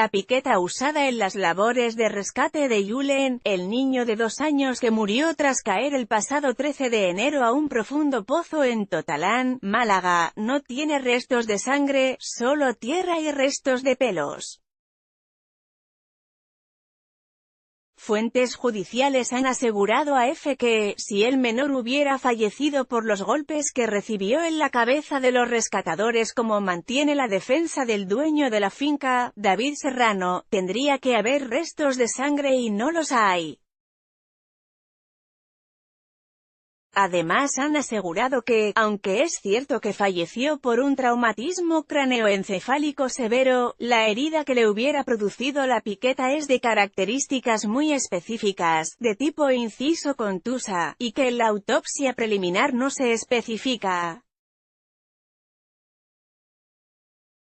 la piqueta usada en las labores de rescate de Julen, el niño de 2 años que murió tras caer el pasado 13 de enero a un profundo pozo en Totalán, Málaga, no tiene restos de sangre, solo tierra y restos de pelos. Fuentes judiciales han asegurado a EFE que, si el menor hubiera fallecido por los golpes que recibió en la cabeza de los rescatadores como mantiene la defensa del dueño de la finca, David Serrano, tendría que haber restos de sangre y no los hay. Además han asegurado que, aunque es cierto que falleció por un traumatismo cráneoencefálico severo, la herida que le hubiera producido la piqueta es de características muy específicas, de tipo inciso contusa, y que en la autopsia preliminar no se especifica.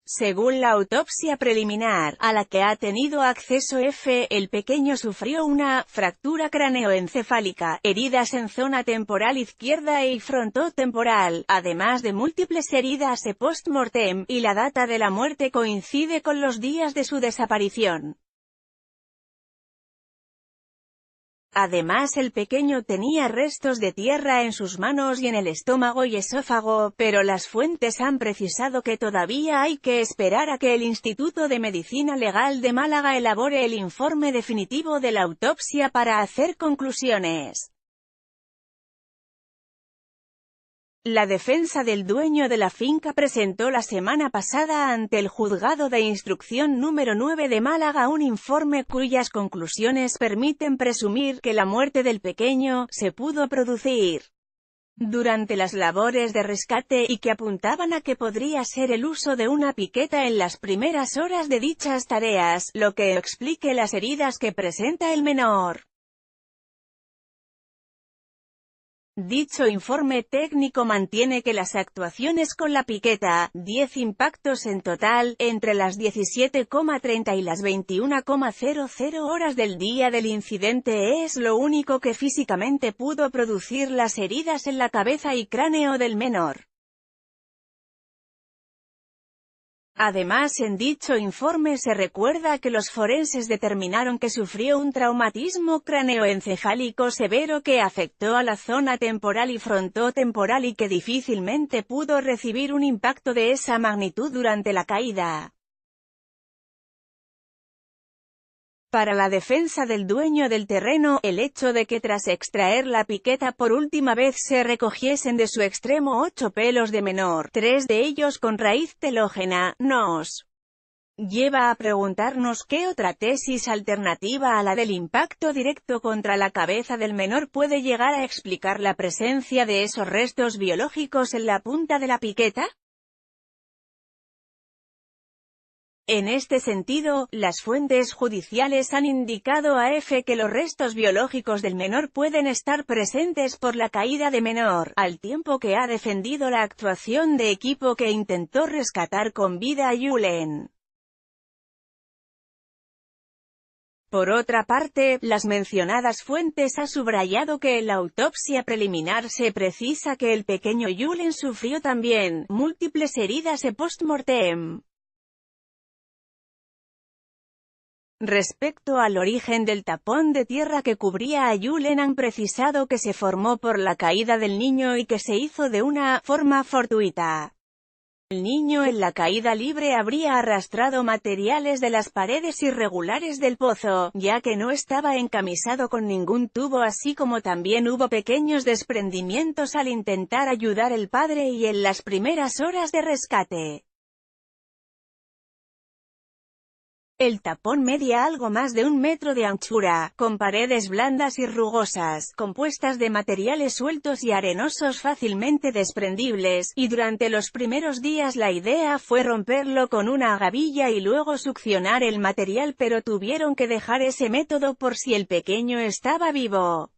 Según la autopsia preliminar, a la que ha tenido acceso EFE, el pequeño sufrió una fractura craneoencefálica, heridas en zona temporal izquierda y frontotemporal, además de múltiples heridas post-mortem, y la data de la muerte coincide con los días de su desaparición. Además el pequeño tenía restos de tierra en sus manos y en el estómago y esófago, pero las fuentes han precisado que todavía hay que esperar a que el Instituto de Medicina Legal de Málaga elabore el informe definitivo de la autopsia para hacer conclusiones. La defensa del dueño de la finca presentó la semana pasada ante el Juzgado de Instrucción número 9 de Málaga un informe cuyas conclusiones permiten presumir que la muerte del pequeño se pudo producir durante las labores de rescate y que apuntaban a que podría ser el uso de una piqueta en las primeras horas de dichas tareas, lo que explique las heridas que presenta el menor. Dicho informe técnico mantiene que las actuaciones con la piqueta, 10 impactos en total, entre las 17,30 y las 21,00 horas del día del incidente es lo único que físicamente pudo producir las heridas en la cabeza y cráneo del menor. Además en dicho informe se recuerda que los forenses determinaron que sufrió un traumatismo craneoencefálico severo que afectó a la zona temporal y frontotemporal y que difícilmente pudo recibir un impacto de esa magnitud durante la caída. Para la defensa del dueño del terreno, el hecho de que tras extraer la piqueta por última vez se recogiesen de su extremo 8 pelos de menor, 3 de ellos con raíz telógena, nos lleva a preguntarnos qué otra tesis alternativa a la del impacto directo contra la cabeza del menor puede llegar a explicar la presencia de esos restos biológicos en la punta de la piqueta. En este sentido, las fuentes judiciales han indicado a EFE que los restos biológicos del menor pueden estar presentes por la caída de menor, al tiempo que ha defendido la actuación de equipo que intentó rescatar con vida a Julen. Por otra parte, las mencionadas fuentes han subrayado que en la autopsia preliminar se precisa que el pequeño Julen sufrió también múltiples heridas post-mortem. Respecto al origen del tapón de tierra que cubría a Julen han precisado que se formó por la caída del niño y que se hizo de una forma fortuita. El niño en la caída libre habría arrastrado materiales de las paredes irregulares del pozo, ya que no estaba encamisado con ningún tubo, así como también hubo pequeños desprendimientos al intentar ayudar al padre y en las primeras horas de rescate. El tapón media algo más de 1 metro de anchura, con paredes blandas y rugosas, compuestas de materiales sueltos y arenosos fácilmente desprendibles, y durante los primeros días la idea fue romperlo con una gavilla y luego succionar el material, pero tuvieron que dejar ese método por si el pequeño estaba vivo.